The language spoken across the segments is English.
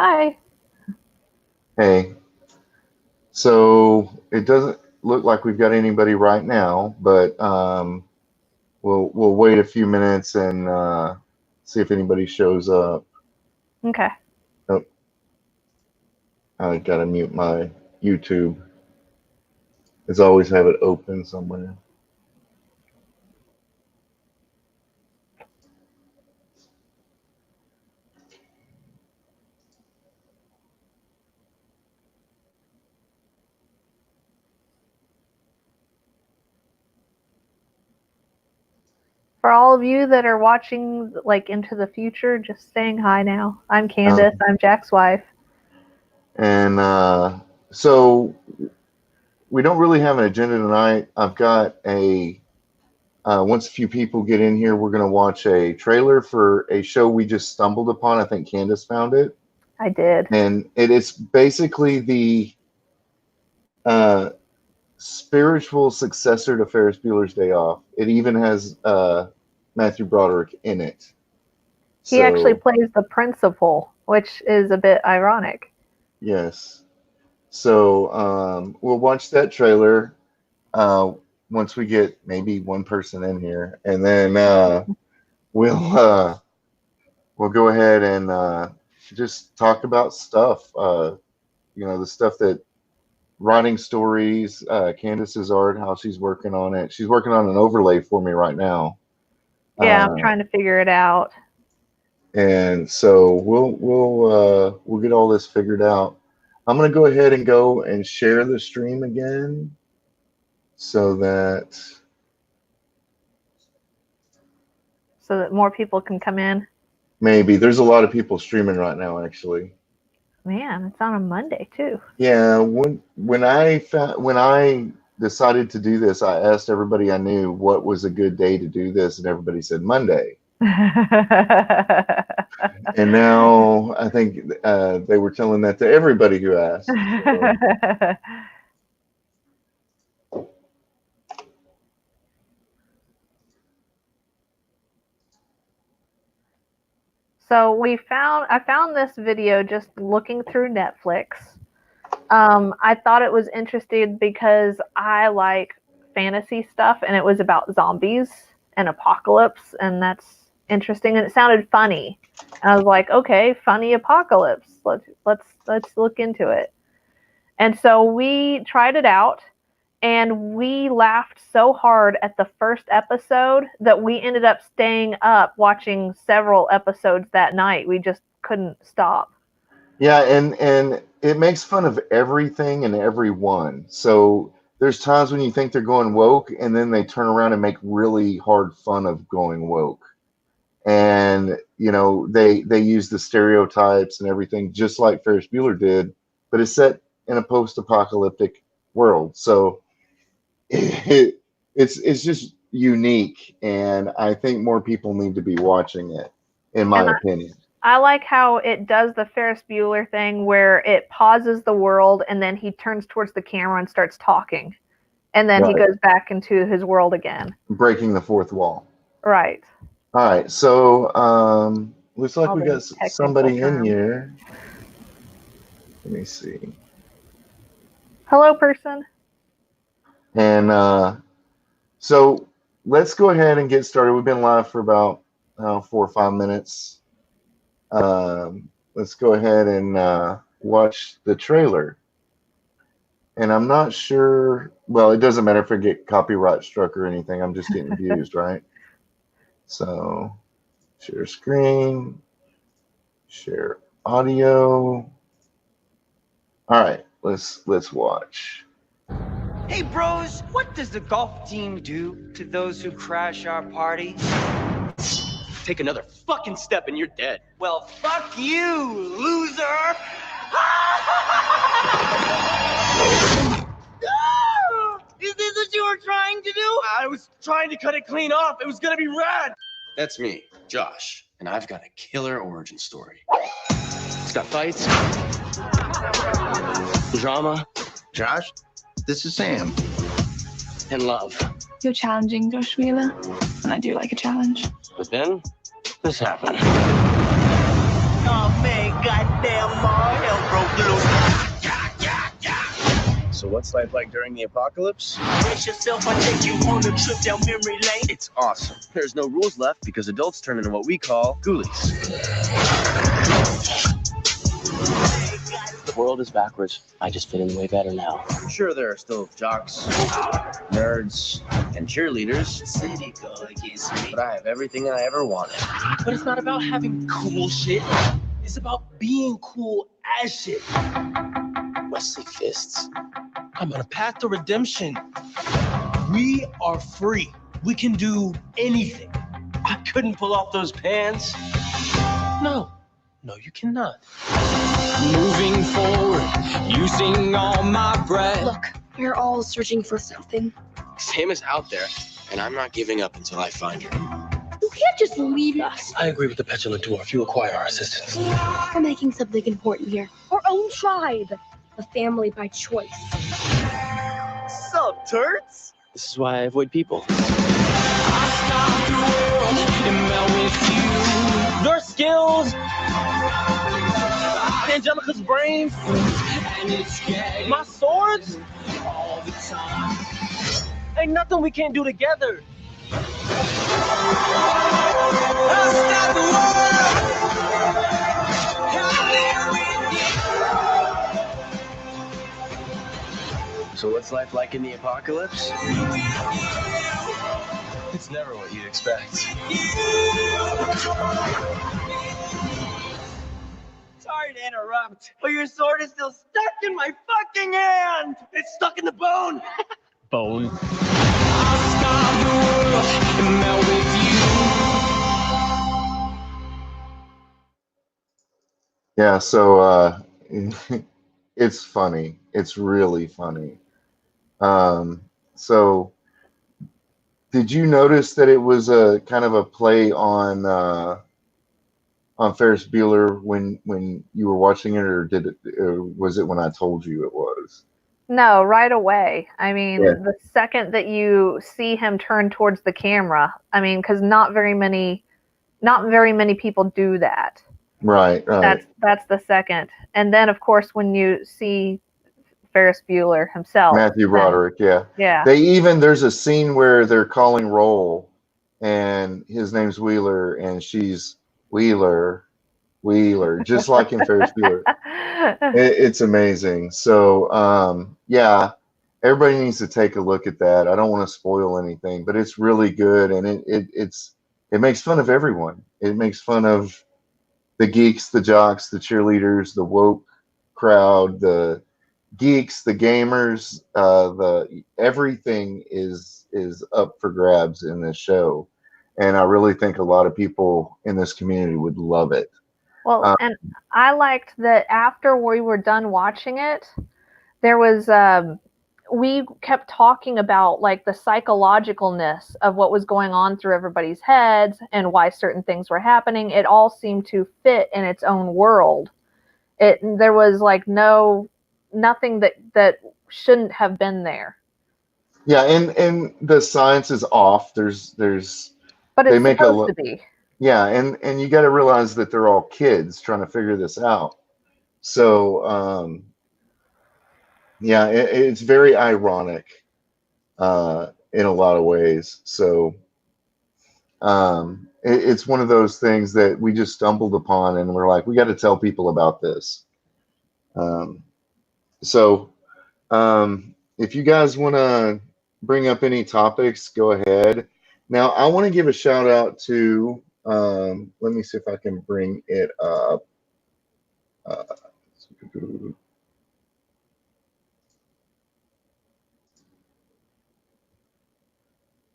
Hi. Hey, so it doesn't look like we've got anybody right now, but we'll wait a few minutes and see if anybody shows up. Okay. Oh, I gotta mute my YouTube. As always, have it open somewhere. For all of you that are watching like into the future, just saying hi now. I'm Uh, Candice. I'm Jack's wife. and so we don't really have an agenda tonight. I've got a once a few people get in here, we're gonna watch a trailer for a show we just stumbled upon. I think Candace found it. I did. And it is basically the uh, spiritual successor to Ferris Bueller's Day Off. It even has Matthew Broderick in it. He actually So, plays the principal, which is a bit ironic. yes. So, we'll watch that trailer uh, once we get maybe one person in here. And then we'll, we'll go ahead and just talk about stuff. The stuff that writing stories, Candace's art, how she's working on it. She's working on an overlay for me right now. Yeah, I'm Uh, trying to figure it out. and so we'll get all this figured out. I'm gonna go ahead and go and share the stream again so that So that more people can come in. maybe there's a lot of people streaming right now actually. Man, it's on a Monday too. Yeah, when I decided to do this, I asked everybody I knew what was a good day to do this, and everybody said Monday. And now I think they were telling that to everybody who asked. So I found this video just looking through Netflix. I thought it was interesting because I like fantasy stuff, and it was about zombies and apocalypse, and that's interesting. And it sounded funny, and I was like, okay, funny apocalypse. Let's look into it. And so we tried it out, and we laughed so hard at the first episode that we ended up staying up watching several episodes that night. We just couldn't stop. Yeah, and it makes fun of everything and everyone. So there's times when you think they're going woke, and then they turn around and make really hard fun of going woke. And they use the stereotypes and everything just like Ferris Bueller did, but it's set in a post-apocalyptic world. So it's just unique, and I think more people need to be watching it, in my opinion. I like how it does the Ferris Bueller thing where it pauses the world and then he turns towards the camera and starts talking. And then he goes back into his world again. Breaking the fourth wall. Right. All right. So looks like we got somebody in here. Let me see. Hello, person. And so let's go ahead and get started. We've been live for about 4 or 5 minutes. Let's go ahead and watch the trailer. And I'm not sure, well, it doesn't matter if I get copyright struck or anything. I'm just getting views, right? So share screen, share audio. All right, let's watch. Hey bros, what does the golf team do to those who crash our party? Take another fucking step and you're dead. Well, fuck you, loser! Is this what you were trying to do? I was trying to cut it clean off. It was gonna be rad. That's me, Josh, and I've got a killer origin story. It's got fights, drama. Josh, this is Sam. And love. You're challenging, Josh Wheeler, and I do like a challenge. But then, this happened. Oh man, goddamn, Mom. So what's life like during the apocalypse? Brace yourself, I take you on a trip down memory lane. It's awesome. There's no rules left because adults turn into what we call ghoulies. The world is backwards. I just fit in way better now. Sure, there are still jocks, nerds, and cheerleaders, City boy gets me. but I have everything I ever wanted. But it's not about having cool shit. It's about being cool as shit. Wesley Fists. I'm on a path to redemption. We are free. We can do anything. I couldn't pull off those pants. No, you cannot. Moving forward, using all my breath. Look, we're all searching for something. Sam is out there, and I'm not giving up until I find her. You can't just leave us. I agree with the petulant dwarf. You require our assistance. We're making something important here. Our own tribe. A family by choice. Sup, turds? This is why I avoid people. Your skills, Angelica's brains, my swords. Ain't nothing we can't do together. So what's life like in the apocalypse? It's never what you'd expect. Sorry to interrupt, but your sword is still stuck in my fucking hand. It's stuck in the bone. Bone. Yeah, so it's funny. It's really funny. So did you notice that it was a kind of a play on Ferris Bueller when you were watching it, or was it when I told you it was? No, right away. I mean, Yeah. the second that you see him turn towards the camera, I mean, because not very many people do that. Right. That's the second. And then, of course, when you see Ferris Bueller himself. Matthew Broderick, yeah. Yeah. There's a scene where they're calling roll, and his name's Wheeler, and she's Wheeler, just like in Ferris Bueller. It's amazing. So, yeah, everybody needs to take a look at that. I don't want to spoil anything, but it's really good, and it makes fun of everyone. It makes fun of the geeks, the jocks, the cheerleaders, the woke crowd, the geeks, the gamers, the everything is up for grabs in this show, and I really think a lot of people in this community would love it. Well, and I liked that after we were done watching it, there was we kept talking about like the psychologicalness of what was going on through everybody's heads and why certain things were happening. It all seemed to fit in its own world. There was like nothing that shouldn't have been there. Yeah, and the science is off. But it's supposed to be. Yeah, and you got to realize that they're all kids trying to figure this out. So yeah, it's very ironic in a lot of ways. So it's one of those things that we just stumbled upon, and we're like, we got to tell people about this. So if you guys want to bring up any topics, go ahead. Now, I want to give a shout out to, let me see if I can bring it up.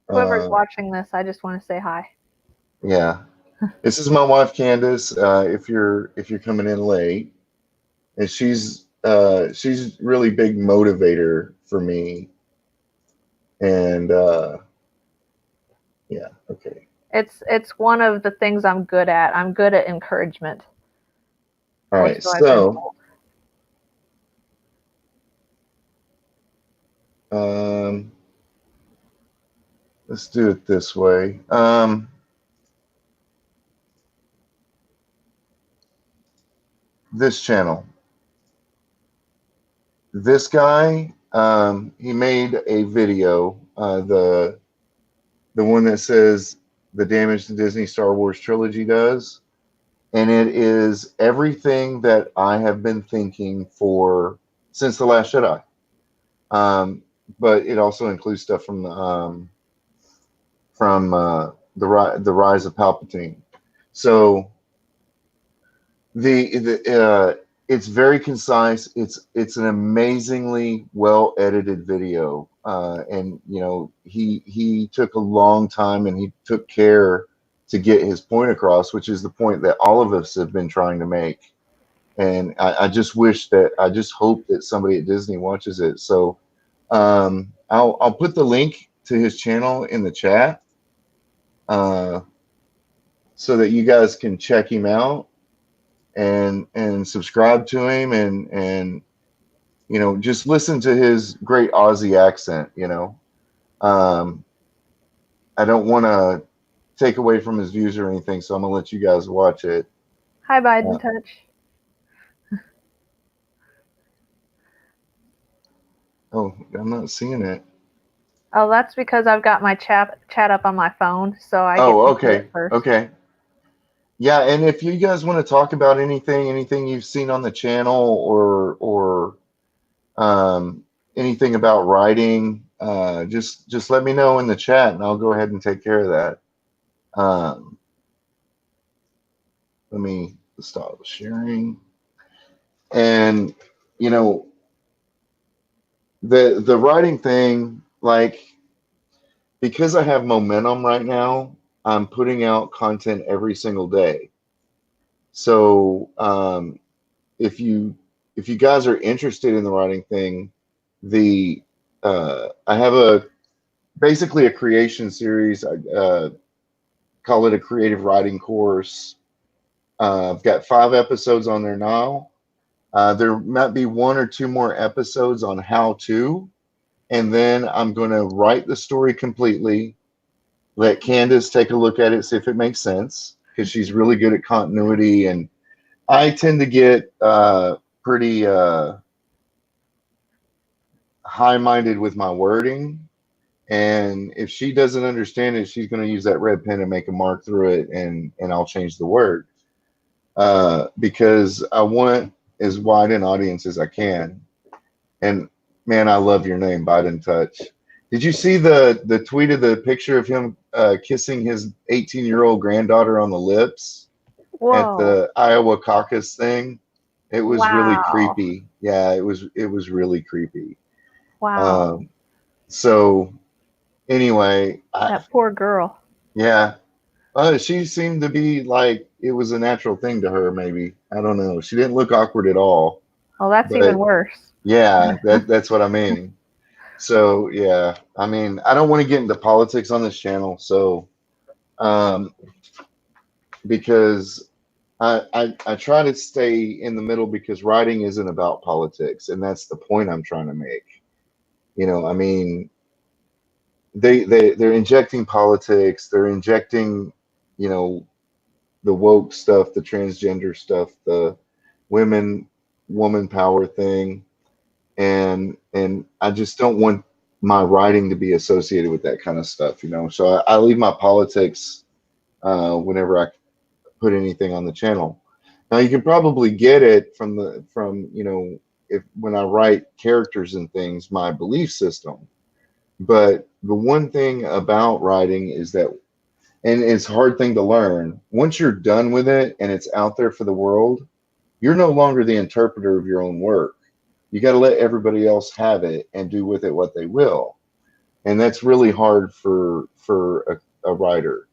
Whoever's watching this, I just want to say hi. Yeah, this is my wife Candice. If you're coming in late, and she's really big motivator for me. And yeah, okay. It's one of the things I'm good at. I'm good at encouragement. All right, so let's do it this way. This channel. This guy, he made a video, the one that says the damage the Disney Star Wars trilogy does, and it is everything that I have been thinking for since The Last Jedi. But it also includes stuff from the Rise of Palpatine. So it's very concise. It's an amazingly well edited video, and you know he took a long time and he took care to get his point across, which is the point that all of us have been trying to make. And I just hope that somebody at Disney watches it. So I'll put the link to his channel in the chat, so that you guys can check him out and subscribe to him, and you know, just listen to his great Aussie accent. You know, I don't want to take away from his views or anything, so I'm gonna let you guys watch it. Hi, Biden Touch. Oh, I'm not seeing it. Oh, that's because I've got my chat up on my phone, so I Oh, get to see okay, it first. okay. Yeah, and if you guys want to talk about anything you've seen on the channel, or anything about writing, just let me know in the chat, and I'll go ahead and take care of that. Let me stop sharing. And you know, the writing thing, like, because I have momentum right now, I'm putting out content every single day. So if you guys are interested in the writing thing, I have basically a creation series. I call it a creative writing course. I've got 5 episodes on there now. There might be 1 or 2 more episodes on how to, and then I'm going to write the story completely, let Candice take a look at it, see if it makes sense, because she's really good at continuity, and I tend to get pretty high-minded with my wording, and if she doesn't understand it, she's going to use that red pen and make a mark through it, and I'll change the word, because I want as wide an audience as I can. And man, I love your name, Biden Touch. Did you see the tweet of the picture of him kissing his 18-year-old granddaughter on the lips at the Iowa caucus thing? It was really creepy. Yeah, it was really creepy. Wow. So anyway, That poor girl. Yeah, she seemed to be like it was a natural thing to her. Maybe, I don't know. She didn't look awkward at all. Oh, that's even worse. Yeah, that's what I mean. So yeah, I mean, I don't want to get into politics on this channel, so because I try to stay in the middle, because writing isn't about politics, and that's the point I'm trying to make. You know, I mean, they're injecting politics, they're injecting, you know, the woke stuff, the transgender stuff, the woman power thing, and I just don't want my writing to be associated with that kind of stuff, you know. So I leave my politics whenever I put anything on the channel. Now you can probably get it from you know, when I write characters and things, my belief system. But the one thing about writing is that, and it's a hard thing to learn, once you're done with it and it's out there for the world, you're no longer the interpreter of your own work. You got to let everybody else have it and do with it what they will. And that's really hard for a writer.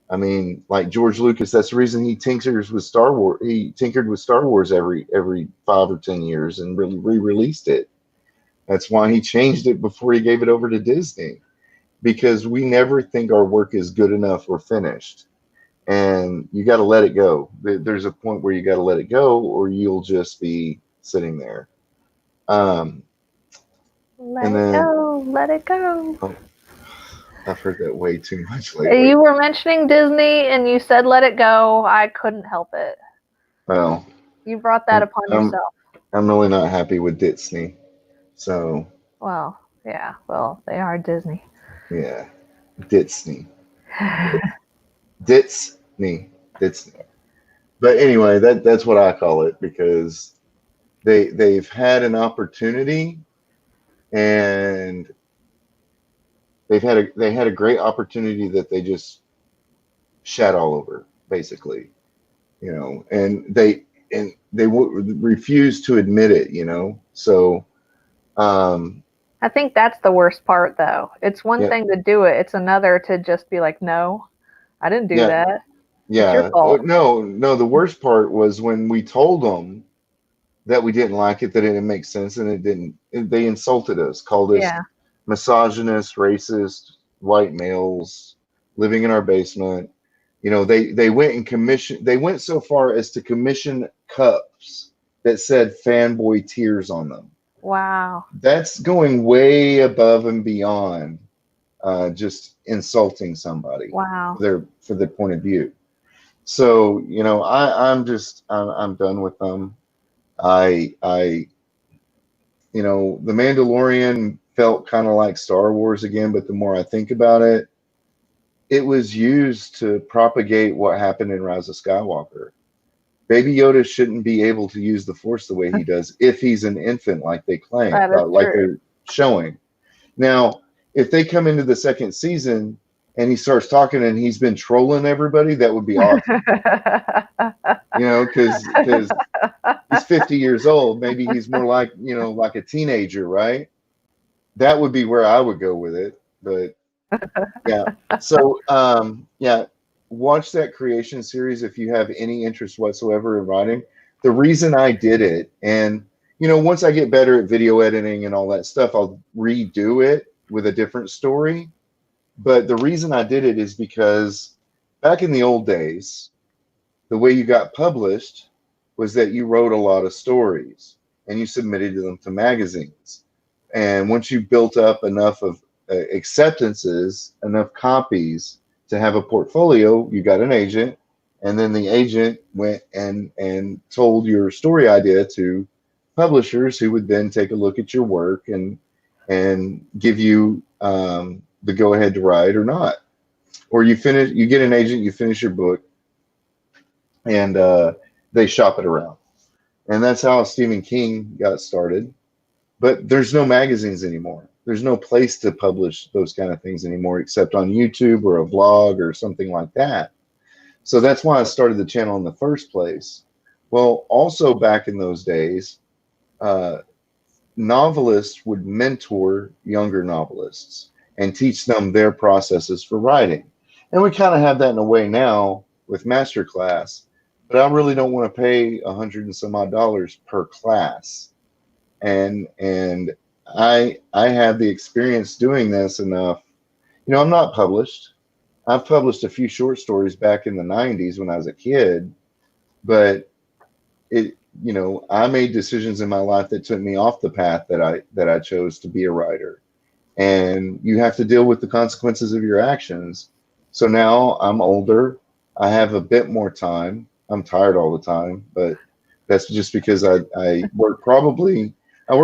I mean, like George Lucas, that's the reason he tinkers with Star Wars. He tinkered with Star Wars every 5 or 10 years and really re-released it. That's why he changed it before he gave it over to Disney, because we never think our work is good enough or finished. And you got to let it go. There's a point where you got to let it go, or you'll just be sitting there. Let it go. Oh, I've heard that way too much lately. You were mentioning Disney and you said let it go. I couldn't help it. Well, You brought that upon yourself. I'm really not happy with Disney. So Well, yeah. Well, they are Disney. Yeah, Disney. Disney. Disney. But anyway, that's what I call it, because they've had an opportunity, and they had a great opportunity that they just shat all over, basically, and they refuse to admit it, So, um, I think that's the worst part, though. It's one yeah, thing to do it; it's another to just be like, "No, I didn't do yeah, that. It's your yeah. fault." No, no. The worst part was when we told them that we didn't like it, that it didn't make sense, and it didn't. They insulted us, called us Yeah. misogynist, racist, white males living in our basement. They went and commissioned. They went so far as to commission cups that said "fanboy tears" on them. Wow. That's going way above and beyond just insulting somebody Wow. for their point of view. So I'm done with them. I The Mandalorian felt kind of like Star Wars again, but the more I think about it, it was used to propagate what happened in Rise of Skywalker. Baby Yoda shouldn't be able to use the Force the way he does if he's an infant, like they claim, That is like true. they're showing. Now, if they come into the second season and he starts talking and he's been trolling everybody, that would be awesome. Because he's 50 years old. Maybe he's more like, like a teenager, right? That would be where I would go with it. But yeah. So, yeah, watch that creation series if you have any interest whatsoever in writing. The reason I did it, and, once I get better at video editing and all that stuff, I'll redo it with a different story. But the reason I did it is because back in the old days, the way you got published was that you wrote a lot of stories and you submitted them to magazines. And once you built up enough of acceptances, enough copies to have a portfolio, you got an agent, and then the agent went and told your story idea to publishers, who would then take a look at your work and give you the go ahead to write or not. Or you get an agent, you finish your book, and they shop it around. And that's how Stephen King got started. But there's no magazines anymore. There's no place to publish those kind of things anymore, except on YouTube or a vlog or something like that. So that's why I started the channel in the first place. Well, also back in those days, novelists would mentor younger novelists and teach them their processes for writing. And we kind of have that in a way now with Masterclass, but I really don't want to pay $100 and some odd per class. And I have the experience doing this enough. I'm not published. I've published a few short stories back in the 90s when I was a kid, but I made decisions in my life that took me off the path that I chose to be a writer. And you have to deal with the consequences of your actions. So now I'm older. I have a bit more time. I'm tired all the time, but that's just because I work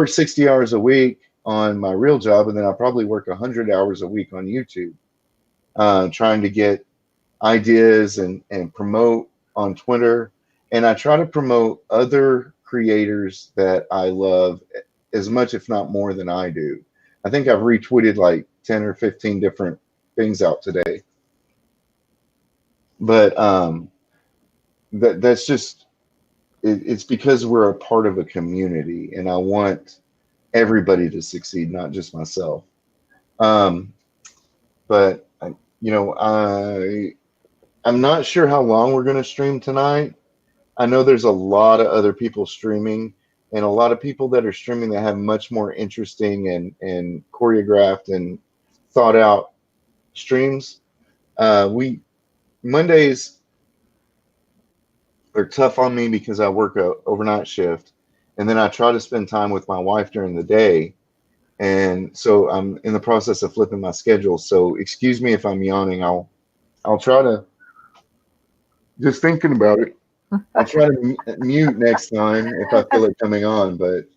60 hours a week on my real job, and then I probably work 100 hours a week on YouTube, trying to get ideas and promote on Twitter. And I try to promote other creators that I love as much, if not more, than I do. I think I've retweeted like 10 or 15 different things out today. But that's just, it's because we're a part of a community, and I want everybody to succeed, not just myself. But I'm not sure how long we're going to stream tonight. I know there's a lot of other people streaming, and a lot of people that are streaming that have much more interesting and choreographed and thought out streams. Mondays are tough on me because I work a overnight shift, and then I try to spend time with my wife during the day. And so I'm in the process of flipping my schedule. So excuse me if I'm yawning. I'll try to, just thinking about it, I'll try to mute next time if I feel it coming on. But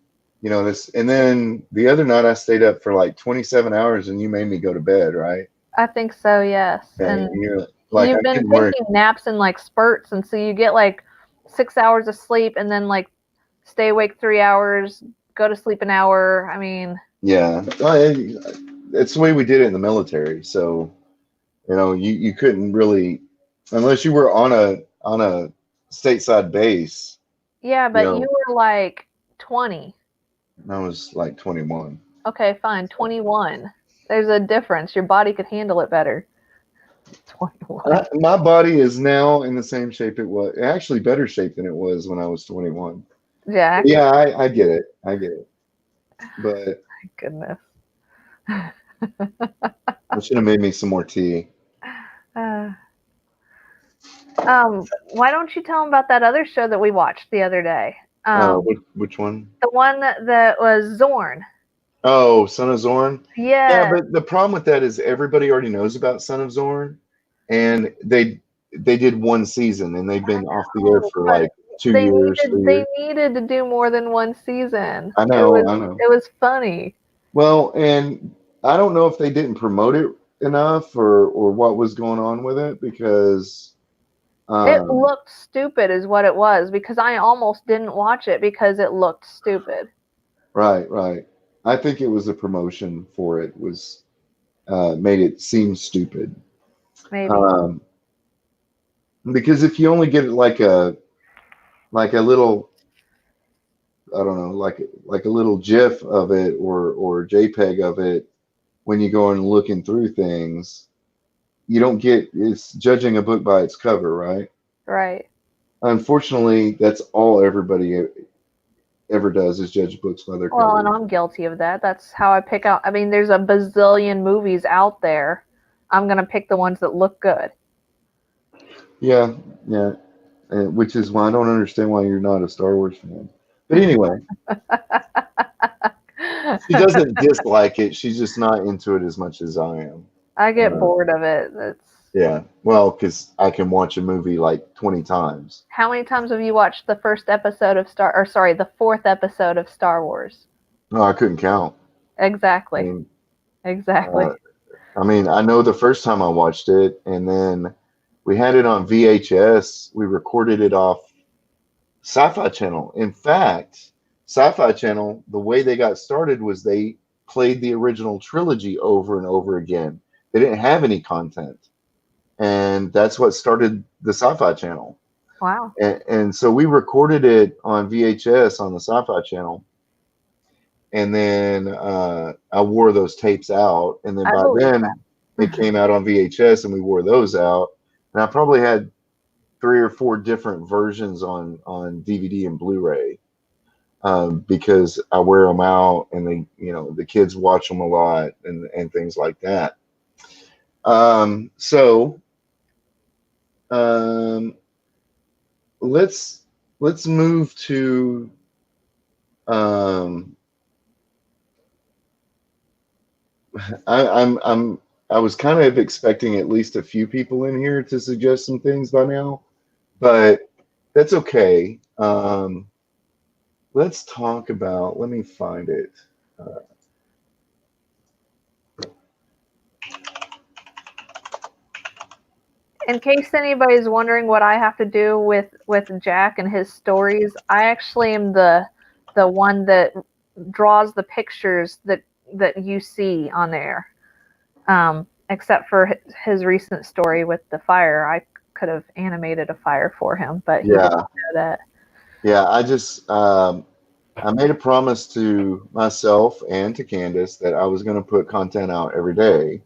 you know, this, and then the other night I stayed up for like 27 hours and you made me go to bed, right? I think so, yes. And And you're like, you've I been couldn't work. taking naps in like spurts, and so you get like 6 hours of sleep and then like stay awake 3 hours, go to sleep an hour. I mean, Yeah. It's the way we did it in the military. So, you know, you couldn't really, unless you were on a stateside base, yeah, you but you know, were like 20. I was like 21. Okay, fine, 21. There's a difference. Your body could handle it better. 21. My body is now in the same shape it was, actually better shape than it was when I was 21. Jack, Yeah, I get it. I get it. But goodness. I should have made me some more tea. Uh, why don't you tell them about that other show that we watched the other day? Which one? The one that was Zorn. Oh, Son of Zorn. Yeah, Yeah. but the problem with that is everybody already knows about Son of Zorn, and they did one season and they've been off the air for But like 2 years, 3 they years. needed to do more than one season. I know. It was funny. Well, and I don't know if they didn't promote it enough or what was going on with it because It looked stupid is what it was, because I almost didn't watch it because it looked stupid. right. I think it was a promotion for it was made it seem stupid. Maybe. Because if you only get like a little, I don't know, like a little GIF of it or JPEG of it when you go and looking through things, you don't get, it's judging a book by its cover, right? Right. Unfortunately, that's all everybody ever does is judge books by their cover. Well, and I'm guilty of that. That's how I pick out. I mean, there's a bazillion movies out there. I'm going to pick the ones that look good. Yeah. Which is why I don't understand why you're not a Star Wars fan. But anyway, she doesn't dislike it. She's just not into it as much as I am. I get bored of it. Yeah. Well, because I can watch a movie like 20 times. How many times have you watched the fourth episode of Star Wars? No, I couldn't count. Exactly. Exactly. I mean, I know the first time I watched it, and then we had it on VHS. We recorded it off Sci-Fi Channel. In fact, Sci-Fi Channel, the way they got started was they played the original trilogy over and over again. They didn't have any content. And that's what started the Sci-Fi Channel. Wow. And so we recorded it on VHS on the Sci-Fi Channel. And then I wore those tapes out. And then by then it came out on VHS and we wore those out. And I probably had 3 or 4 different versions on DVD and Blu-ray because I wear them out and the kids watch them a lot and things like that. Let's move to I was kind of expecting at least a few people in here to suggest some things by now, but that's okay. Let's talk about, let me find it. In case anybody's wondering what I have to do with Jack and his stories, I actually am the one that draws the pictures that you see on there. Except for his recent story with the fire, I could have animated a fire for him, but he didn't know that. Yeah, I just I made a promise to myself and to Candice that I was going to put content out every day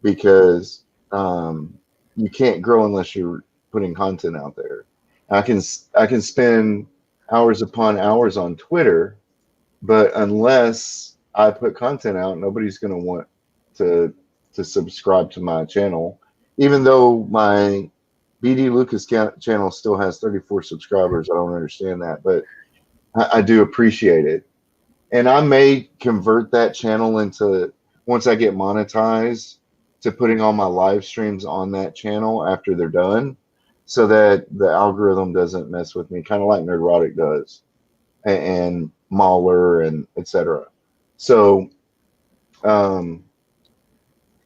because you can't grow unless you're putting content out there. I can spend hours upon hours on Twitter, but unless I put content out, nobody's going to want to subscribe to my channel, even though my BD Lucas channel still has 34 subscribers. I don't understand that, but I do appreciate it. And I may convert that channel into, once I get monetized, to putting all my live streams on that channel after they're done so that the algorithm doesn't mess with me, kind of like Nerdrotic does. And Mahler and etc. So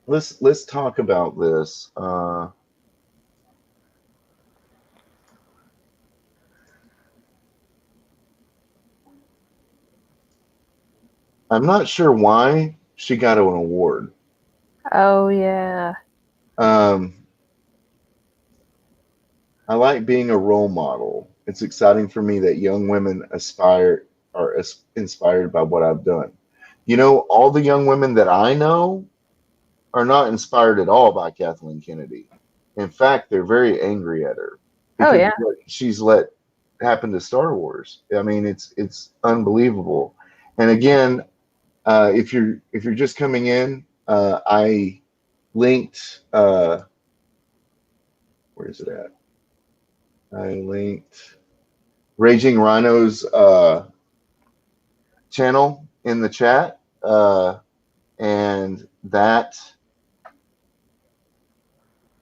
let's talk about this. I'm not sure why she got an award. Oh yeah. I like being a role model. It's exciting for me that young women are inspired by what I've done. You know, all the young women that I know are not inspired at all by Kathleen Kennedy. In fact, they're very angry at her Oh because yeah. of what she's let happen to Star Wars. I mean, it's unbelievable. And again, if you're just coming in, I linked. Where is it at? I linked Raging Rhino's channel in the chat, and that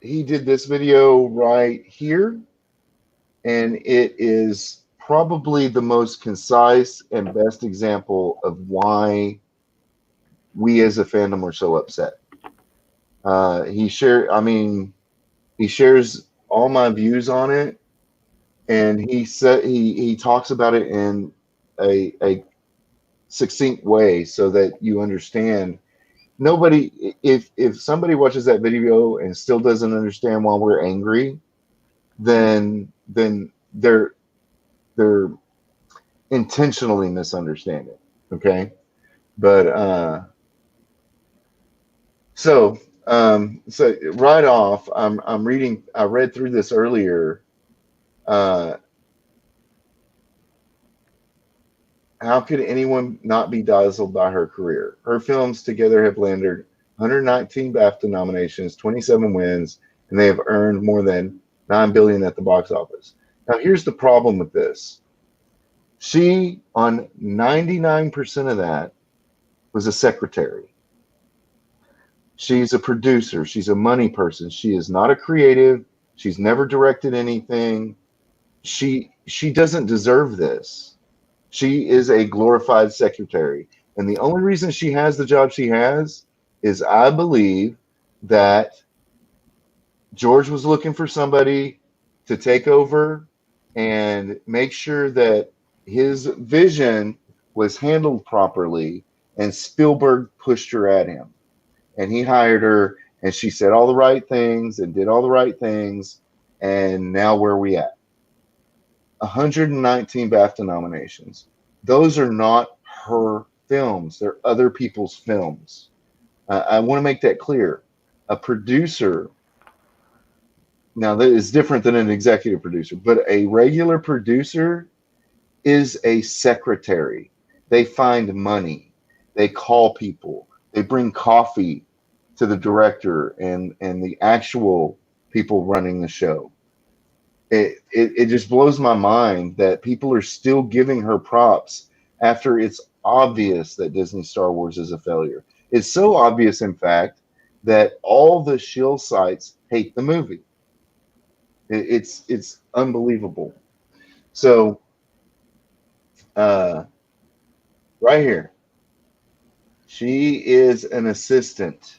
he did this video right here, and it is probably the most concise and best example of why we as a fandom are so upset. He shares all my views on it, and he talks about it in a succinct way so that you understand. Nobody, if somebody watches that video and still doesn't understand why we're angry, then they're intentionally misunderstanding. Okay, but so right off, I'm reading. I read through this earlier. How could anyone not be dazzled by her career? Her films together have landed 119 BAFTA nominations, 27 wins, and they have earned more than $9 billion at the box office. Now, here's the problem with this. She, on 99% of that, was a secretary. She's a producer. She's a money person. She is not a creative. She's never directed anything. She doesn't deserve this. She is a glorified secretary. And the only reason she has the job she has is, I believe, that George was looking for somebody to take over and make sure that his vision was handled properly, and Spielberg pushed her at him. And he hired her, and she said all the right things and did all the right things. And now where are we at? 119 BAFTA nominations. Those are not her films. They're other people's films. I want to make that clear. A producer, now that is different than an executive producer, but a regular producer is a secretary. They find money. They call people. They bring coffee to the director and the actual people running the show. It just blows my mind that people are still giving her props after it's obvious that Disney Star Wars is a failure. It's so obvious, in fact, that all the shill sites hate the movie. It's unbelievable. So right here, she is an assistant.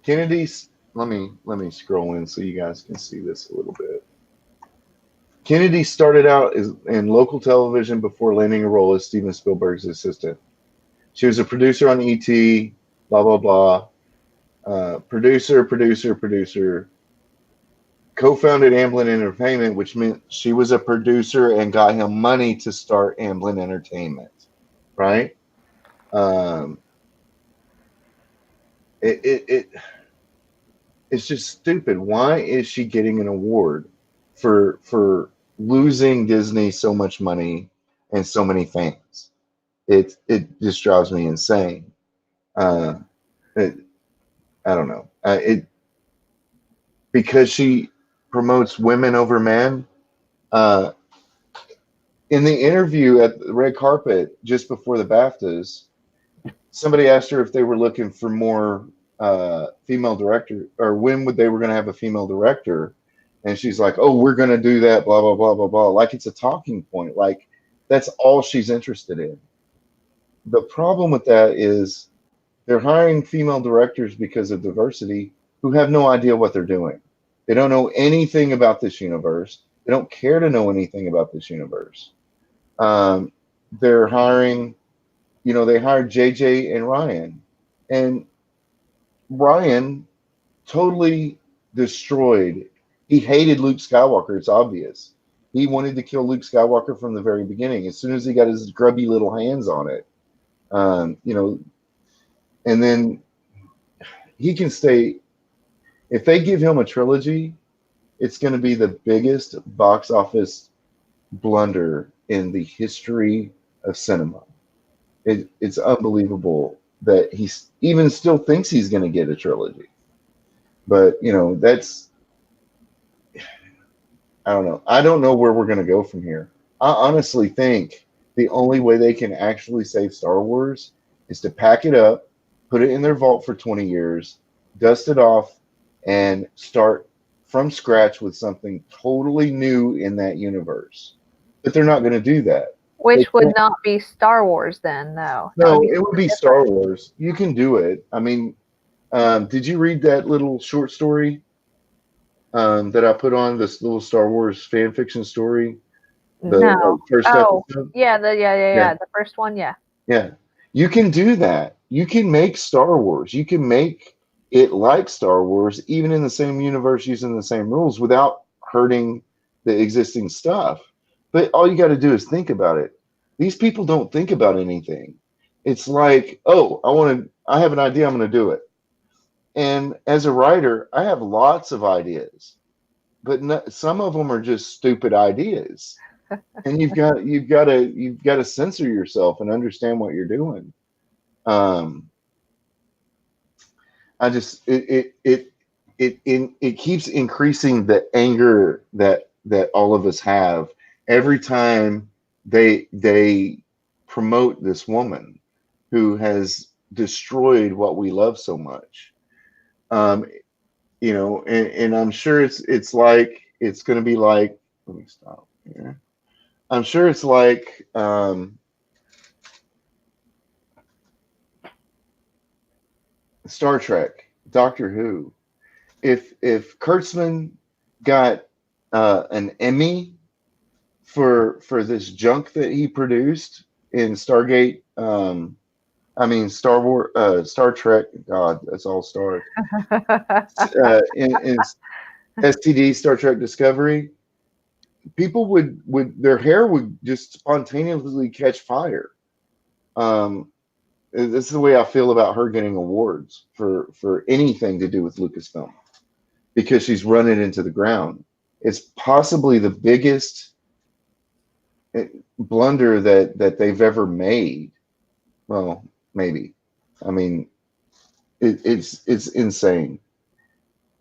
Kennedy's. Let me scroll in so you guys can see this a little bit. Kennedy started out in local television before landing a role as Steven Spielberg's assistant. She was a producer on E.T., blah, blah, blah. Producer. Co-founded Amblin Entertainment, which meant she was a producer and got him money to start Amblin Entertainment, right? It's just stupid. Why is she getting an award for losing Disney so much money and so many fans? It just drives me insane. I don't know. Because she promotes women over men. In the interview at the red carpet just before the BAFTAs, somebody asked her if they were looking for more female director, or when they were going to have a female director, and she's like, "Oh, we're going to do that." Blah blah blah blah blah. Like it's a talking point. Like That's all she's interested in. The problem with that is they're hiring female directors because of diversity who have no idea what they're doing. They don't know anything about this universe. They don't care to know anything about this universe. They're hiring, they hired JJ and Ryan. And Ryan totally destroyed. He hated Luke Skywalker. It's obvious. He wanted to kill Luke Skywalker from the very beginning. As soon as he got his grubby little hands on it, and then he can stay. If they give him a trilogy, it's going to be the biggest box office blunder in the history of cinema. It's unbelievable that he even still thinks he's going to get a trilogy. But, that's, I don't know. I don't know where we're going to go from here. I honestly think the only way they can actually save Star Wars is to pack it up, put it in their vault for 20 years, dust it off, and start from scratch with something totally new in that universe. But they're not going to do that. Which would not be Star Wars then, though. No, it would be Star Wars. You can do it. I mean, did you read that little short story that I put on, this little Star Wars fan fiction story? No. First episode? Yeah, the first one, yeah. Yeah. You can do that. You can make Star Wars. You can make it like Star Wars, even in the same universe, using the same rules without hurting the existing stuff. But all you got to do is think about it. These people don't think about anything. It's like, oh, I have an idea, I'm going to do it. And as a writer, I have lots of ideas, but some of them are just stupid ideas. And you've got to censor yourself and understand what you're doing. It keeps increasing the anger that all of us have every time they promote this woman who has destroyed what we love so much. And I'm sure it's like, it's going to be like, let me stop here. I'm sure it's like Star Trek, Doctor Who. If Kurtzman got an Emmy for this junk that he produced in Stargate, Star Wars, Star Trek. God, that's all Star. in STD, Star Trek Discovery, people would their hair would just spontaneously catch fire. This is the way I feel about her getting awards for anything to do with Lucasfilm, because she's run it into the ground. It's possibly the biggest blunder that they've ever made. Well, maybe. I mean, it's insane.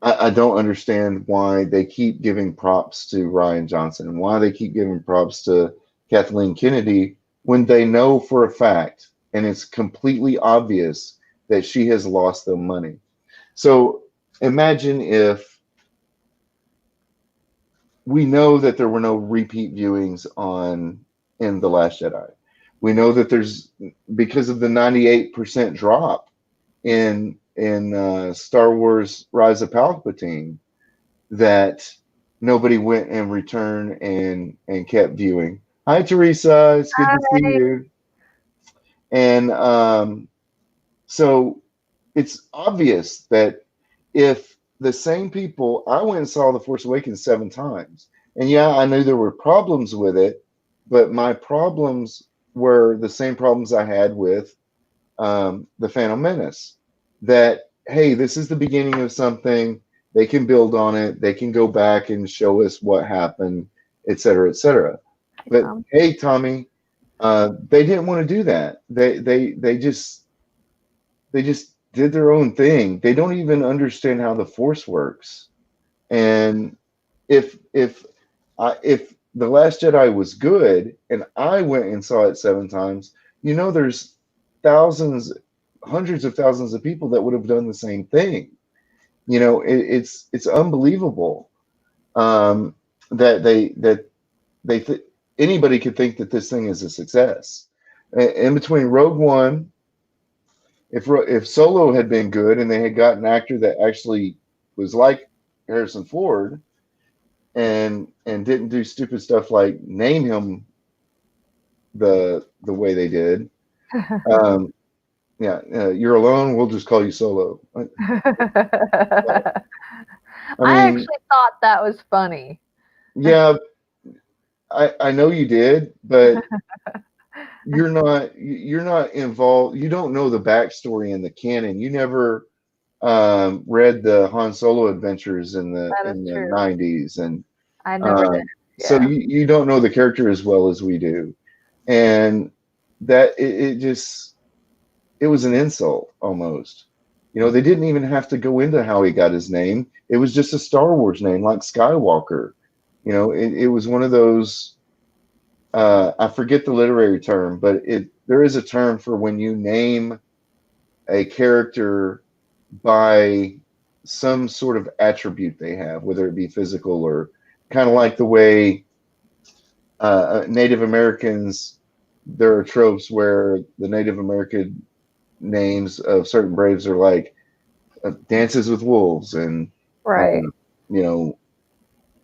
I don't understand why they keep giving props to Rian Johnson and why they keep giving props to Kathleen Kennedy when they know for a fact, and it's completely obvious, that she has lost them money. So imagine if we know that there were no repeat viewings in The Last Jedi. We know that there's, because of the 98% drop in Star Wars Rise of Palpatine, that nobody went and returned and kept viewing. Hi, Teresa. It's good to see you. And so it's obvious that if the same people, I went and saw The Force Awakens 7 times. And yeah, I knew there were problems with it, but my problems were the same problems I had with The Phantom Menace. That, hey, this is the beginning of something. They can build on it. They can go back and show us what happened, et cetera, et cetera. But hey, Tommy, they didn't want to do that. They just did their own thing. They don't even understand how the Force works. And if The Last Jedi was good and I went and saw it 7 times, there's thousands, hundreds of thousands of people that would have done the same thing. It's unbelievable that anybody could think that this thing is a success. In between Rogue One, if Solo had been good and they had got an actor that actually was like Harrison Ford and didn't do stupid stuff like name him the way they did, you're alone. We'll just call you Solo. I I mean, actually thought that was funny. yeah, I know you did, but you're not involved. You don't know the backstory in the canon. You never read the Han Solo adventures in the That is true. 90s, and I never did. so Yeah. you don't know the character as well as we do, and that it was an insult almost. They didn't even have to go into how he got his name. It was just a Star Wars name, like Skywalker. It was one of those. I forget the literary term, but there is a term for when you name a character by some sort of attribute they have, whether it be physical or kind of like the way Native Americans. There are tropes where the Native American names of certain braves are like Dances with Wolves and Right.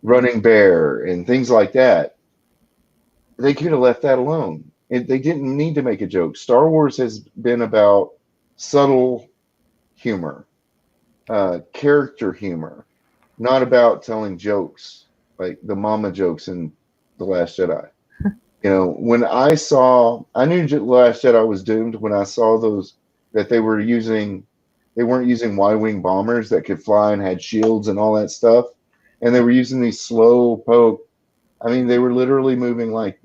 Running Bear and things like that. They could have left that alone. They didn't need to make a joke. Star Wars has been about subtle humor, character humor, not about telling jokes like the mama jokes in The Last Jedi. When I knew The Last Jedi was doomed when I saw those that they weren't using Y-wing bombers that could fly and had shields and all that stuff, and they were using these slow poke. I mean, they were literally moving like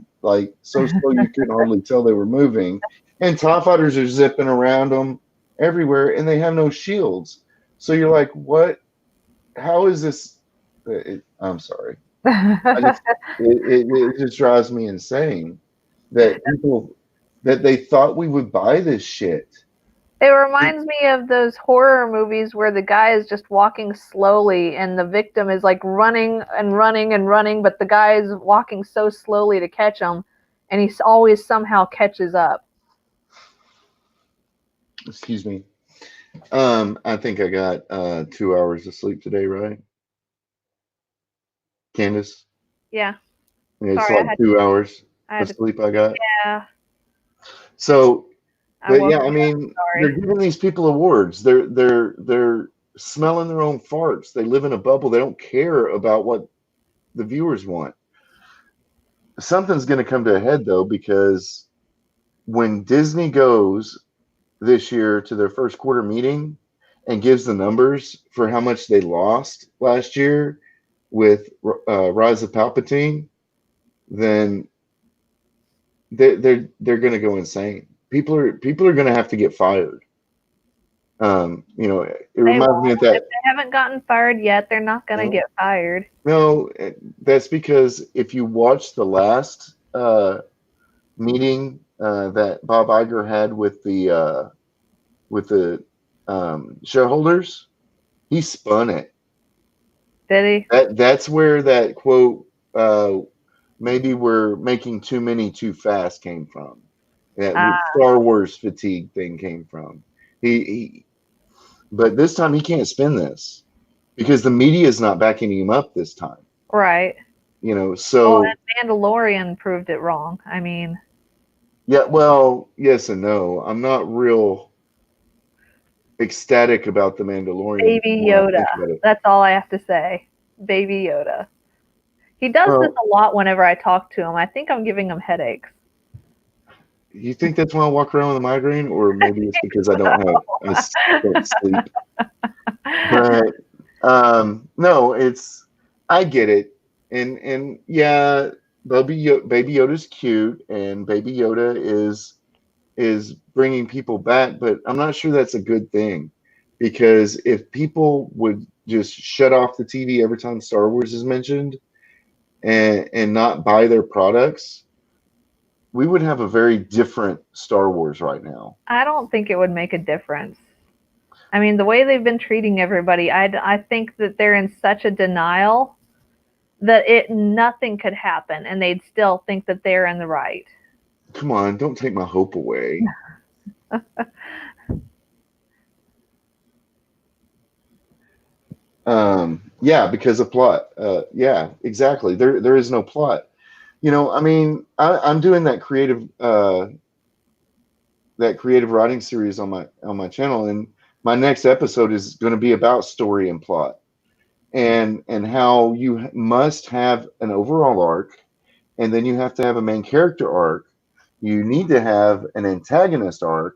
so slow you couldn't hardly tell they were moving. And TIE fighters are zipping around them everywhere, and they have no shields. So you're like, what? How is this? I'm sorry. It just drives me insane that they thought we would buy this shit. It reminds me of those horror movies where the guy is just walking slowly and the victim is like running and running and running, but the guy is walking so slowly to catch him, and he always somehow catches up. Excuse me. I think I got 2 hours of sleep today, right? Candice? Yeah. It's Sorry, like 2 hours of sleep I got. Yeah. So, but yeah, I Sorry. mean, they're giving these people awards. They're smelling their own farts. They live in a bubble. They don't care about what the viewers want. Something's going to come to a head though, because when Disney goes this year to their first quarter meeting and gives the numbers for how much they lost last year with Rise of Palpatine, then they're going to go insane. People are going to have to get fired. It reminds me of that. If they haven't gotten fired yet, they're not going to get fired. No, that's because if you watch the last meeting that Bob Iger had with the shareholders, he spun it. Did he? That's where that quote, maybe we're making too many too fast, came from. That Star Wars fatigue thing came from. But this time he can't spin this because the media is not backing him up this time. Right. So. And Mandalorian proved it wrong. I mean. Yeah, well, yes and no. I'm not real ecstatic about the Mandalorian. Baby Yoda. That's all I have to say. Baby Yoda. He does this a lot whenever I talk to him. I think I'm giving him headaches. You think that's why I walk around with a migraine, or maybe it's because I don't sleep? But no, I get it, and yeah, Baby Yoda's cute, and Baby Yoda is bringing people back, but I'm not sure that's a good thing, because if people would just shut off the TV every time Star Wars is mentioned and not buy their products, we would have a very different Star Wars right now. I don't think it would make a difference. I mean, the way they've been treating everybody, I think that they're in such a denial that nothing could happen and they'd still think that they're in the right. Come on, don't take my hope away. Yeah, because of plot. Yeah, exactly. There is no plot. I mean, I'm doing that creative writing series on my channel, and my next episode is going to be about story and plot, and how you must have an overall arc, and then you have to have a main character arc. You need to have an antagonist arc,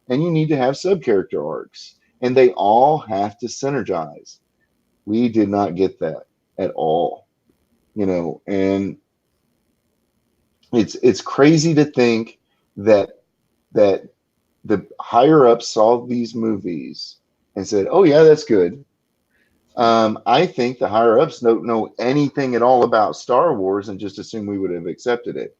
and you need to have sub character arcs, and they all have to synergize. We did not get that at all, and it's crazy to think that the higher ups saw these movies and said, "Oh yeah, that's good." I think the higher ups don't know anything at all about Star Wars and just assume we would have accepted it.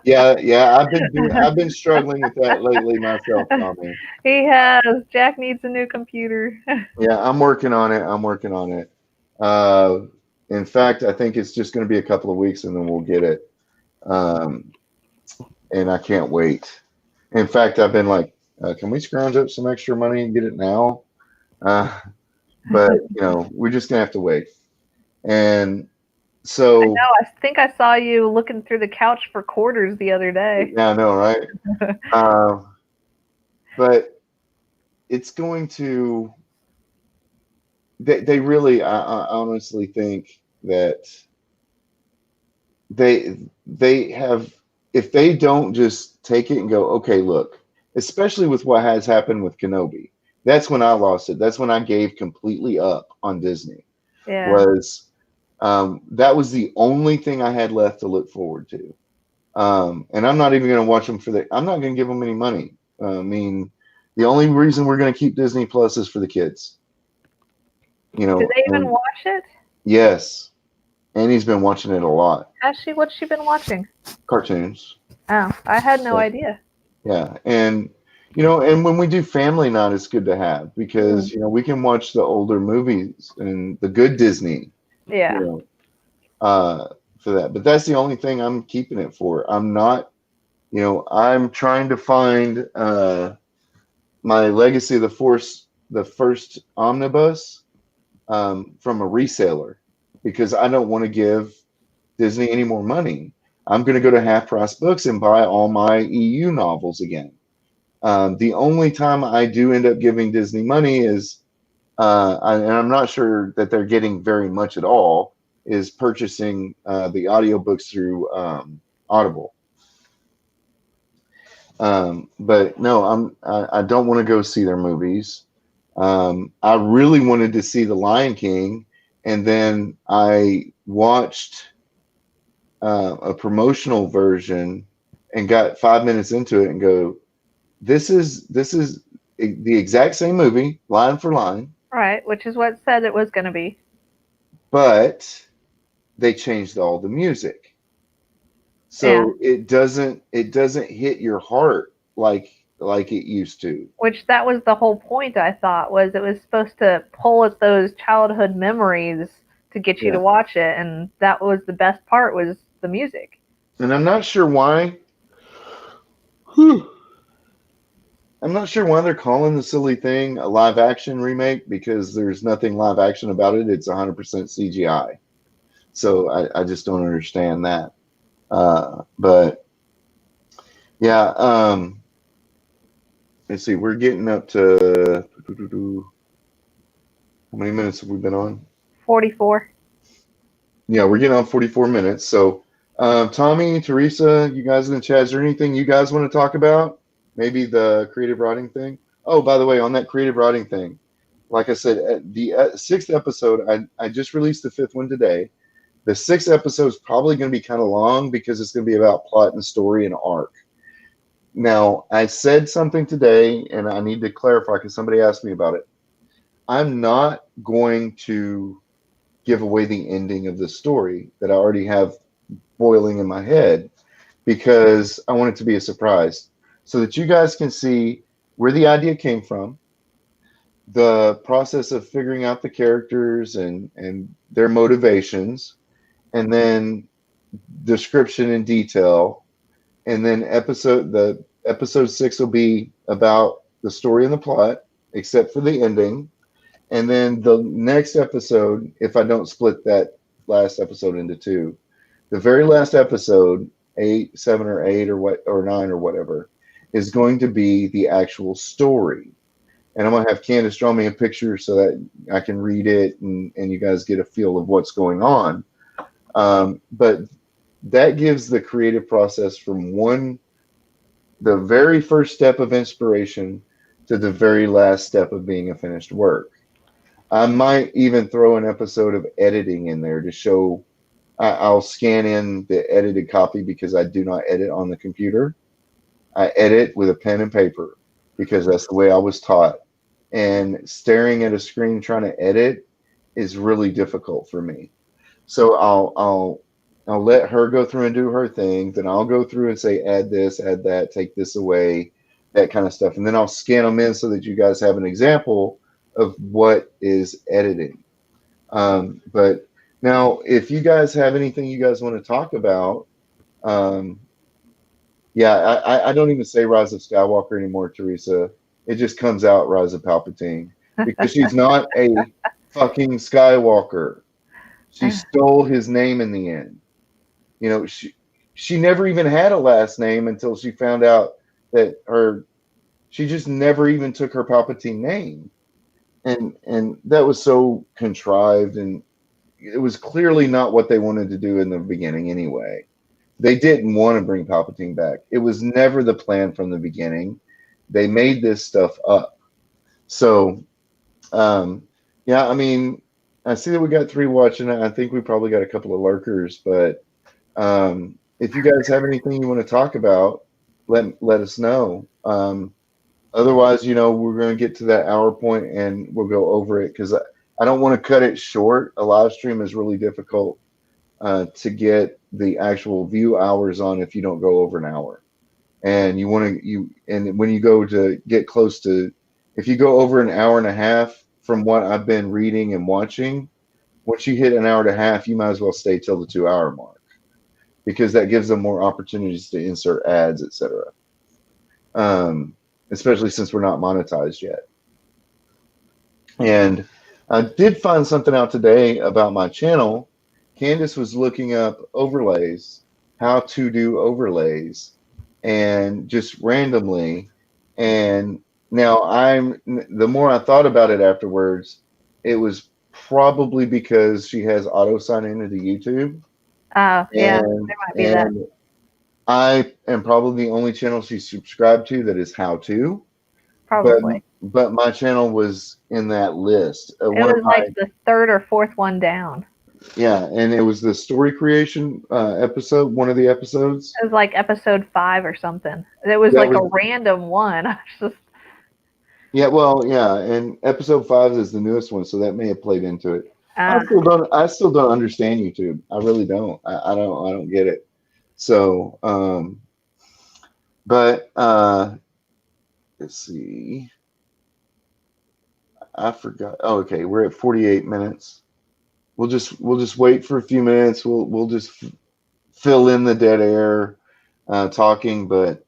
Yeah. I've been struggling with that lately myself, Tommy. He has. Jack needs a new computer. Yeah, I'm working on it. In fact, I think it's just going to be a couple of weeks and then we'll get it. And I can't wait. In fact, I've been like, can we scrounge up some extra money and get it now? But we're just gonna have to wait. And so I know. I think I saw you looking through the couch for quarters the other day. yeah, I know, right? But it's going to. They really, I honestly think that they have, if they don't just take it and go, okay, look, especially with what has happened with Kenobi, that's when I lost it. That's when I gave completely up on Disney. Yeah. Was that was the only thing I had left to look forward to. And I'm not even going to watch them I'm not going to give them any money. I mean, the only reason we're going to keep Disney Plus is for the kids. Do they even watch it? Yes. Annie's been watching it a lot. What's she been watching? Cartoons. Oh, I had no idea. Yeah. And, and when we do family night, it's good to have because, we can watch the older movies and the good Disney. Yeah. For that. But that's the only thing I'm keeping it for. I'm not, I'm trying to find my Legacy of the Force, the first omnibus, from a reseller because I don't want to give Disney any more money. I'm going to go to Half Price Books and buy all my EU novels again. The only time I do end up giving Disney money is, and I'm not sure that they're getting very much at all, is purchasing the audiobooks through Audible. But no, I don't want to go see their movies. I really wanted to see The Lion King, and then I watched a promotional version and got 5 minutes into it and go, this is the exact same movie, line for line. Right, which is what it said it was going to be. But they changed all the music. So it doesn't hit your heart like it used to. Which that was the whole point, I thought, was it was supposed to pull at those childhood memories to get you to watch it, and that was the best part, was the music. And I'm not sure why. I'm not sure why they're calling the silly thing a live action remake, because there's nothing live action about it. It's 100% CGI. So I just don't understand that. But yeah, let's see. We're getting up to how many minutes have we been on? 44. Yeah, we're getting on 44 minutes. So, Tommy, Teresa, you guys in the chat, is there anything you guys want to talk about? Maybe the creative writing thing? Oh, by the way, on that creative writing thing, like I said, the 6th episode, I just released the 5th one today. The 6th episode is probably going to be kind of long because it's going to be about plot and story and arc. Now, I said something today, and I need to clarify because somebody asked me about it. I'm not going to give away the ending of the story that I already have boiling in my head, because I want it to be a surprise so that you guys can see where the idea came from, the process of figuring out the characters and their motivations, and then description in detail, and then episode 6 will be about the story and the plot, except for the ending. And then the next episode, if I don't split that last episode into two, the very last episode, 8, 7, or 8, or what, or 9, or whatever, is going to be the actual story. And I'm gonna have Candice draw me a picture so that I can read it and you guys get a feel of what's going on. But that gives the creative process from the very first step of inspiration to the very last step of being a finished work. I might even throw an episode of editing in there to show. I'll scan in the edited copy because I do not edit on the computer. I edit with a pen and paper because that's the way I was taught. And staring at a screen trying to edit is really difficult for me. So I'll let her go through and do her thing. Then I'll go through and say, add this, add that, take this away, that kind of stuff. And then I'll scan them in so that you guys have an example of what is editing. But now, if you guys have anything you guys want to talk about, yeah, I don't even say Rise of Skywalker anymore, Teresa. It just comes out Rise of Palpatine because she's not a fucking Skywalker. She stole his name in the end. You know, she never even had a last name until she found out that she just never even took her Palpatine name. And that was so contrived, and it was clearly not what they wanted to do in the beginning anyway. They didn't want to bring Palpatine back. It was never the plan from the beginning. They made this stuff up. So, yeah, I mean, I see that we got 3 watching it. I think we probably got a couple of lurkers, but if you guys have anything you want to talk about, let us know. Otherwise, you know, we're going to get to that hour point and we'll go over it because I don't want to cut it short. A live stream is really difficult to get the actual view hours on if you don't go over an hour. And and when you go to get close to, if you go over an hour and a half from what I've been reading and watching, once you hit an hour and a half, you might as well stay till the 2-hour mark because that gives them more opportunities to insert ads, etc. Especially since we're not monetized yet. And I did find something out today about my channel. Candice was looking up overlays, how to do overlays, and just randomly. And now the more I thought about it afterwards, it was probably because she has auto sign into YouTube. Oh, yeah, there might be that. I am probably the only channel she's subscribed to that is how to. Probably. But my channel was in that list. It was like the 3rd or 4th one down. Yeah, and it was the story creation episode, one of the episodes. It was like episode 5 or something. It was like a random one. Yeah, well, yeah, and episode 5 is the newest one, so that may have played into it. I still don't understand YouTube. I really don't. I don't get it. So, but let's see. I forgot. Oh, okay, we're at 48 minutes. We'll just wait for a few minutes. We'll just fill in the dead air talking. But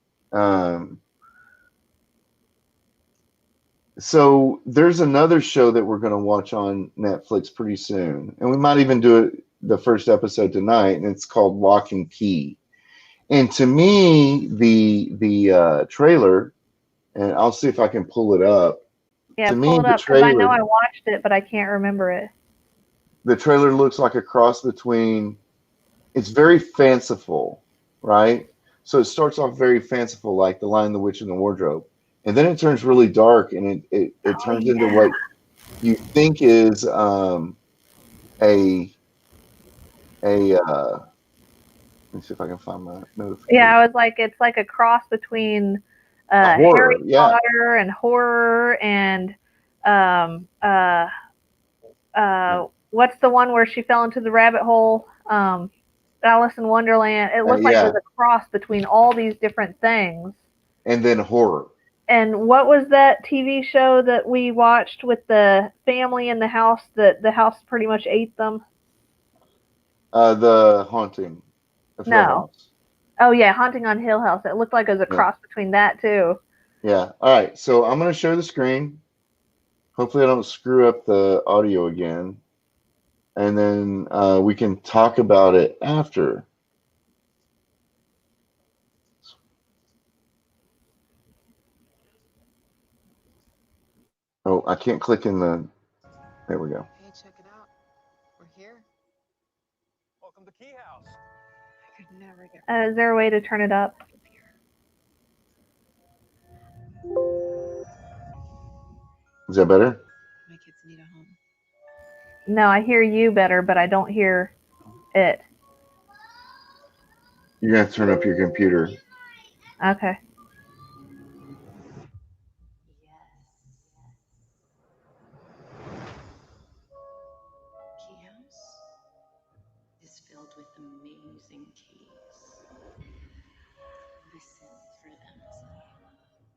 so there's another show that we're going to watch on Netflix pretty soon, and we might even do it the first episode tonight. And it's called Lock and Key. And to me, the trailer, and I'll see if I can pull it up. Yeah, pull it up because I know I watched it, but I can't remember it. The trailer looks like a cross between, it's very fanciful, right? So it starts off very fanciful, like The Lion, the Witch, and the Wardrobe. And then it turns really dark, and it turns into what you think is let me see if I can find my notification. Yeah, I was like, it's like a cross between horror, Harry Potter and horror and what's the one where she fell into the rabbit hole? Alice in Wonderland. It looked like it was a cross between all these different things. And then horror. And what was that TV show that we watched with the family in the house that the house pretty much ate them? The Haunting of Hill No. House. Oh yeah, Haunting on Hill House. It looked like it was a Yeah. cross between that too. Yeah. All right. So I'm going to share the screen. Hopefully I don't screw up the audio again. And then we can talk about it after. Oh, I can't click in the... There we go. Hey, check it out. We're here. Welcome to Key House. I could never get Is there a way to turn it up? Is that better? My kids need a home. No, I hear you better, but I don't hear it. You're going to have to turn up your computer. Okay. Key house is filled with amazing keys. Listen for them.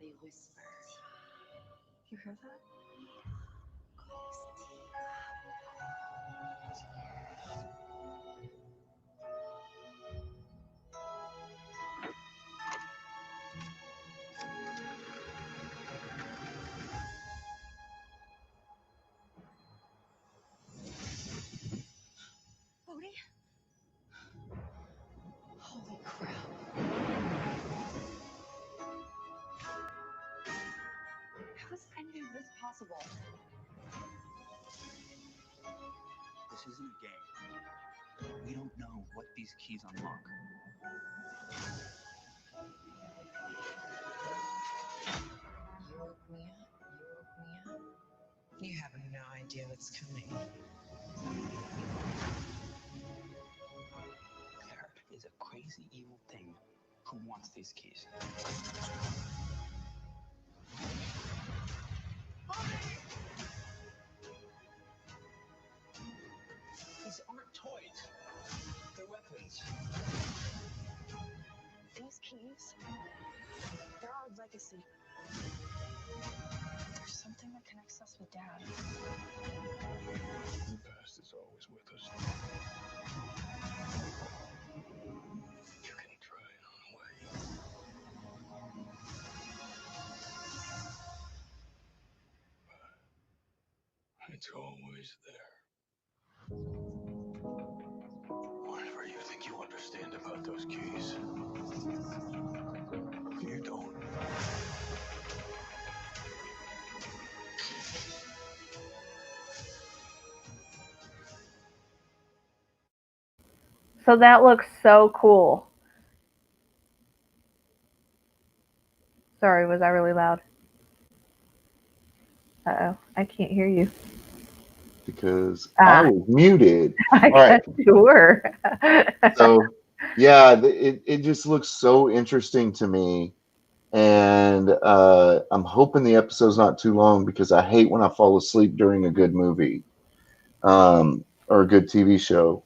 They whisper. You heard that? Bodhi? Holy crap. How is any of this possible? This isn't a game. We don't know what these keys unlock. You woke me up. You have no idea what's coming. There is a crazy evil thing who wants these keys. These aren't toys. They're weapons. These keys, they're our legacy. There's something that connects us with Dad. The past is always with us. You can try it on away. But it's always there. Whatever you think you understand about those keys, you don't. So that looks so cool. Sorry, was I really loud? Uh-oh, I can't hear you. Because I was muted. I All right. guess you were. So, yeah, it just looks so interesting to me. And I'm hoping the episode's not too long because I hate when I fall asleep during a good movie or a good TV show.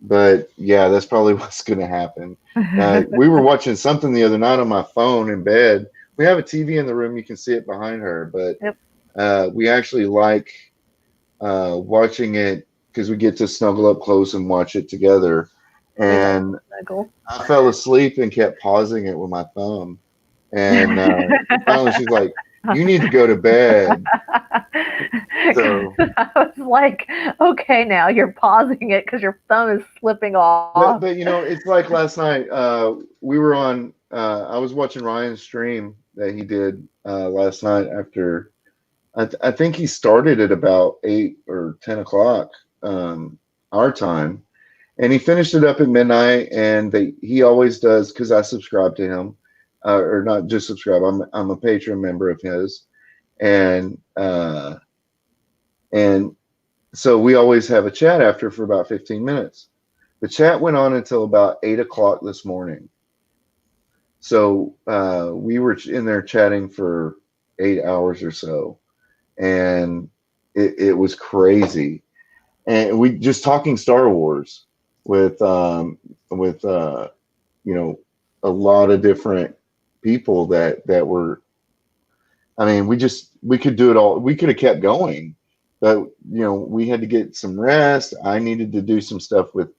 But, yeah, that's probably what's going to happen. We were watching something the other night on my phone in bed. We have a TV in the room. You can see it behind her. But Yep. We actually like watching it because we get to snuggle up close and watch it together. And I fell asleep and kept pausing it with my thumb. And finally she's like, you need to go to bed. So I was like, okay, now you're pausing it because your thumb is slipping off. but you know, it's like last night we were on I was watching Ryan's stream that he did last night after I think he started at about 8 or 10 o'clock our time, and he finished it up at midnight. And he always does, because I subscribe to him, or not just subscribe. I'm a Patreon member of his, and so we always have a chat after for about 15 minutes. The chat went on until about 8 o'clock this morning. So we were in there chatting for 8 hours or so. And it was crazy, and we just talking Star Wars with you know, a lot of different people that were I mean, we could do it all. We could have kept going, but we had to get some rest. I needed to do some stuff with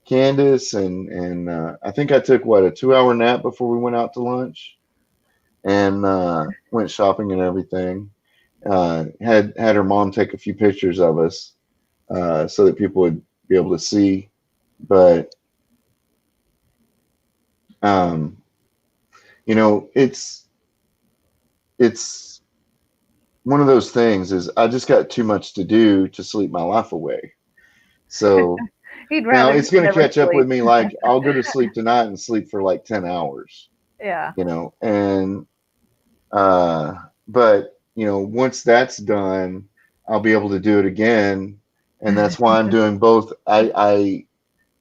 Candace, and I think I took a 2-hour nap before we went out to lunch, and went shopping and everything. Had her mom take a few pictures of us, so that people would be able to see. But um, it's one of those things. Is I just got too much to do to sleep my life away. So You'd now rather it's going to never catch up with sleep. me. Like I'll go to sleep tonight and sleep for like 10 hours. Yeah. And but once that's done, I'll be able to do it again. And that's why I'm doing both.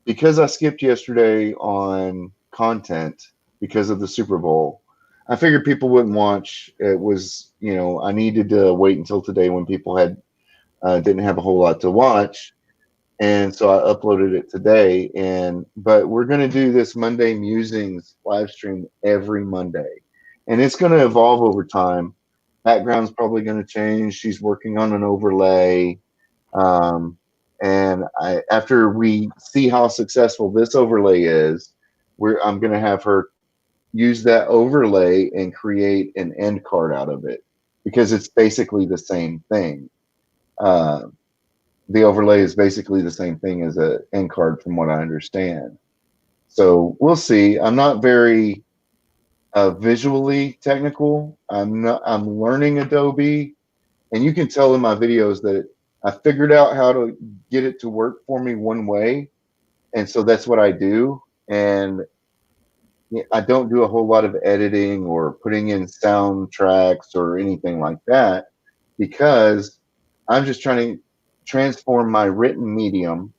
Because I skipped yesterday on content because of the Super Bowl, I figured people wouldn't watch. It was, I needed to wait until today when people didn't have a whole lot to watch. And so I uploaded it today. But we're going to do this Monday Musings live stream every Monday. And it's going to evolve over time. Background's probably going to change. She's working on an overlay. And after we see how successful this overlay is, I'm going to have her use that overlay and create an end card out of it, because it's basically the same thing. The overlay is basically the same thing as an end card, from what I understand. So we'll see. I'm not very visually technical. I'm learning Adobe, and you can tell in my videos that I figured out how to get it to work for me one way, and so that's what I do. And I don't do a whole lot of editing or putting in soundtracks or anything like that, because I'm just trying to transform my written medium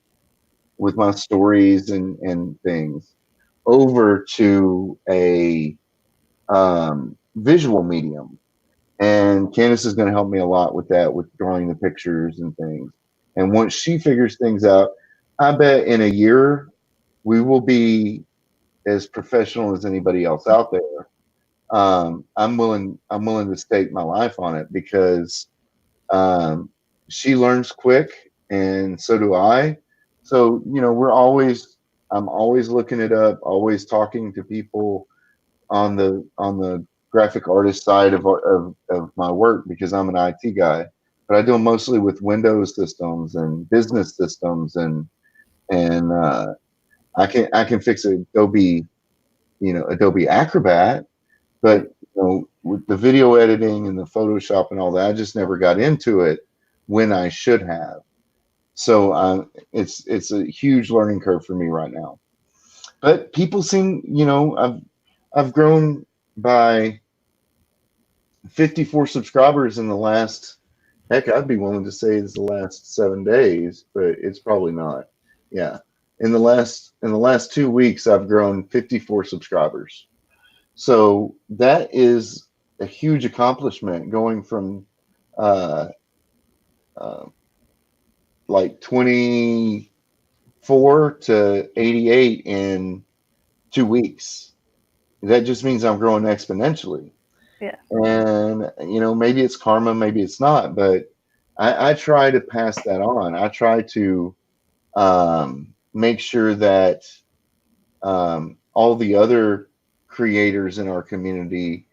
with my stories and things over to a visual medium. And Candace is going to help me a lot with that, with drawing the pictures and things. And once she figures things out, I bet in a year we will be as professional as anybody else out there. I'm willing to stake my life on it, because she learns quick, and so do I. So I'm always looking it up, always talking to people on the graphic artist side of my work, because I'm an IT guy, but I deal mostly with Windows systems and business systems, and I can fix Adobe Acrobat, but with the video editing and the Photoshop and all that, I just never got into it when I should have. So it's a huge learning curve for me right now. But people seem, I've grown by 54 subscribers in the last, heck, I'd be willing to say it's the last 7 days, but it's probably not. Yeah. In the last 2 weeks, I've grown 54 subscribers. So that is a huge accomplishment, going from like 24 to 88 in 2 weeks. That just means I'm growing exponentially. Yeah. And maybe it's karma, maybe it's not, but I try to pass that on. I try to make sure that all the other creators in our community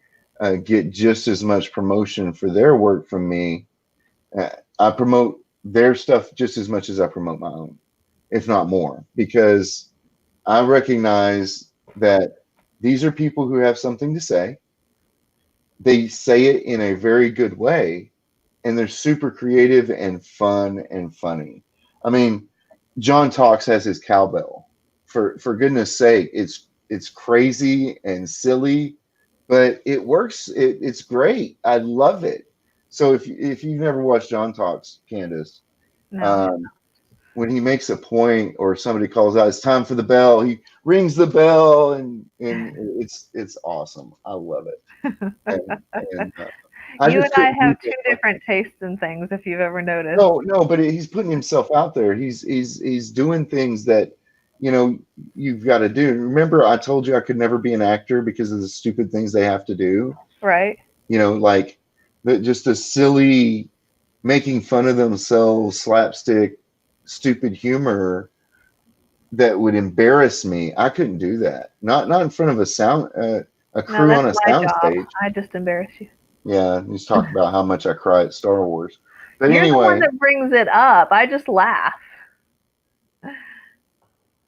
get just as much promotion for their work from me. I promote their stuff just as much as I promote my own, if not more, because I recognize that these are people who have something to say. They say it in a very good way, and they're super creative and fun and funny. I mean, John Talks has his cowbell. For goodness sake, it's crazy and silly, but it works. It's great. I love it. So if you've never watched John Talks, Candace, No. when he makes a point or somebody calls out, it's time for the bell, he rings the bell, and it's awesome. I love it. And You and I have two that. different tastes in things, if you've ever noticed. No, but he's putting himself out there. He's doing things that you've got to do. Remember, I told you I could never be an actor because of the stupid things they have to do. Right. Like that just a silly, making fun of themselves, slapstick, stupid humor that would embarrass me. I couldn't do that. Not in front of a No, crew on that's a my job. soundstage. I just embarrass you. Yeah, he's talking about how much I cry at Star Wars. But You're the one anyway, that brings it up. I just laugh.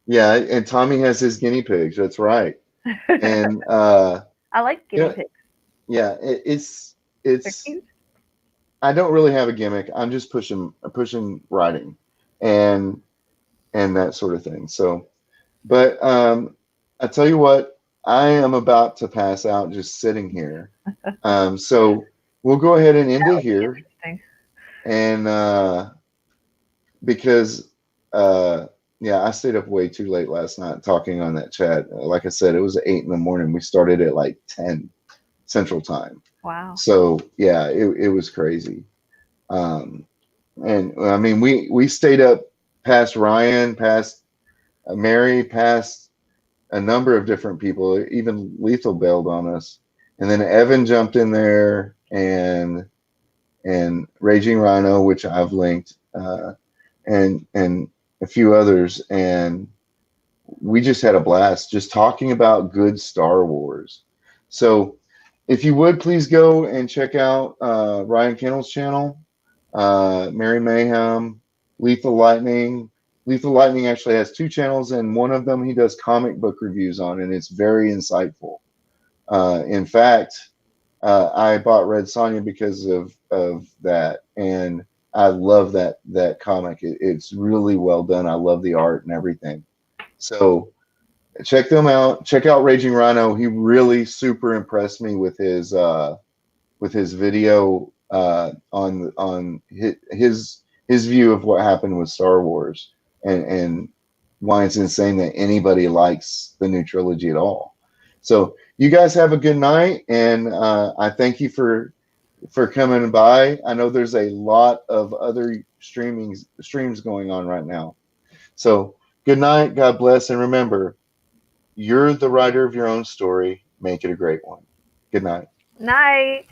yeah, and Tommy has his guinea pigs. That's right. And I like you guinea know, pigs. yeah, They're it's cute. I don't really have a gimmick. I'm just pushing writing and that sort of thing. So, but I tell you what, I am about to pass out just sitting here. So we'll go ahead and end it here. Interesting. And because yeah, I stayed up way too late last night talking on that chat. Like I said, it was 8 in the morning. We started at like 10 Central Time. Wow. So yeah, it was crazy. And I mean, we stayed up past Ryan, past Mary, past a number of different people. Even Lethal bailed on us, and then Evan jumped in there, and Raging Rhino, which I've linked, and a few others, and we just had a blast just talking about good Star Wars. So if you would please go and check out Ryan Kennel's channel, Mary Mayhem, Lethal Lightning. Lethal Lightning actually has 2 channels, and one of them he does comic book reviews on, and it's very insightful. In fact, I bought Red Sonja because of that, and I love that comic. It's really well done. I love the art and everything. So check them out. Check out Raging Rhino. He really super impressed me with his video on his view of what happened with Star Wars, and why it's insane that anybody likes the new trilogy at all. So you guys have a good night, and I thank you for coming by. I know there's a lot of other streams going on right now. So good night, God bless, and remember, you're the writer of your own story. Make it a great one. Good night. Night.